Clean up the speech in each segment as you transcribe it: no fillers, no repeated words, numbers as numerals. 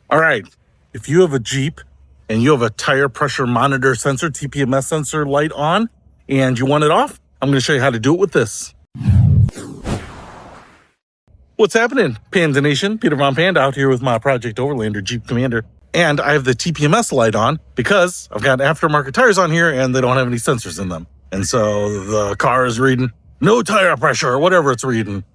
All right, if you have a Jeep and you have a tire pressure monitor sensor, TPMS sensor light on, and you want it off, I'm gonna show you how to do it with this. What's happening, Panda Nation? Peter Von Panda out here with my Project Overlander Jeep Commander. And I have the TPMS light on because I've got aftermarket tires on here and they don't have any sensors in them. And so the car is reading no tire pressure or whatever it's reading,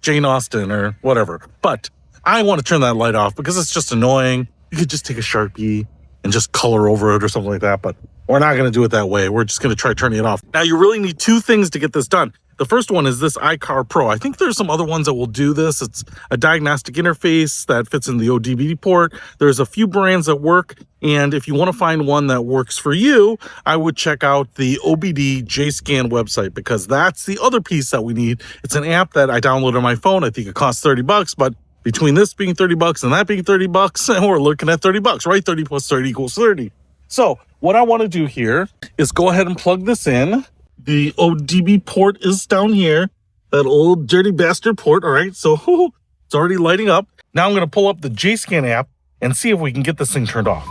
Jane Austen or whatever. But I want to turn that light off because it's just annoying. You could just take a Sharpie and just color over it or something like that. But we're not going to do it that way. We're just going to try turning it off. Now, you really need two things to get this done. The first one is this iCar Pro. I think there's some other ones that will do this. It's a diagnostic interface that fits in the OBDII port. There's a few brands that work. And if you want to find one that works for you, I would check out the OBDII JScan website because that's the other piece that we need. It's an app that I downloaded on my phone. I think it costs $30, but between this being $30 and that being $30, we're looking at $30, right? 30 plus 30 equals 30. So what I want to do here is go ahead and plug this in. The OBDII port is down here, that old dirty bastard port. All right, so it's already lighting up. Now I'm going to pull up the JScan app and see if we can get this thing turned off.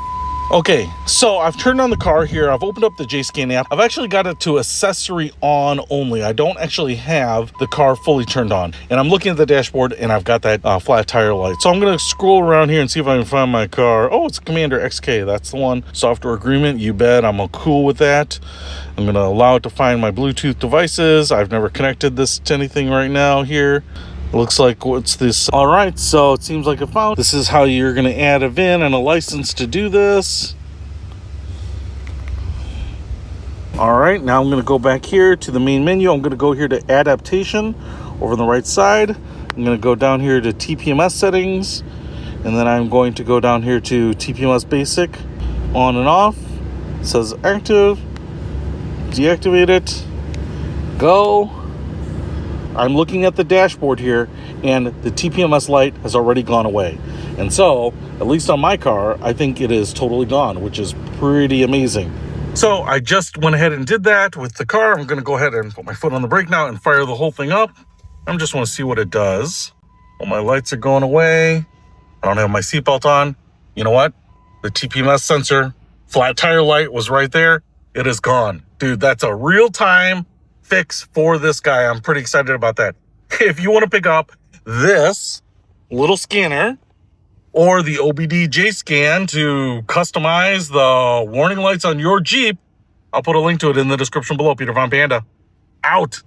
Okay, so I've turned on the car here. I've opened up the JScan app. I've actually got it to accessory on only. I don't actually have the car fully turned on. And I'm looking at the dashboard and I've got that flat tire light. So I'm going to scroll around here and see if I can find my car. Oh, it's Commander XK. That's the one. Software agreement. You bet. I'm cool with that. I'm going to allow it to find my Bluetooth devices. I've never connected this to anything right now here. Looks like what's this? All right, so it seems like it found. This is how you're going to add a VIN and a license to do this. All right, now I'm going to go back here to the main menu. I'm going to go here to adaptation over on the right side. I'm going to go down here to TPMS settings, and then I'm going to go down here to TPMS basic, on and off. It says active, deactivate it, go. I'm looking at the dashboard here and the TPMS light has already gone away. And so, at least on my car, I think it is totally gone, which is pretty amazing. So I just went ahead and did that with the car. I'm going to go ahead and put my foot on the brake now and fire the whole thing up. I just want to see what it does. Well, my lights are going away. I don't have my seatbelt on. You know what? The TPMS sensor, flat tire light was right there. It is gone. Dude, that's a real-time fix for this guy. I'm pretty excited about that. If you want to pick up this little scanner or the OBDII JScan to customize the warning lights on your Jeep, I'll put a link to it in the description below. Peter Von Panda, out.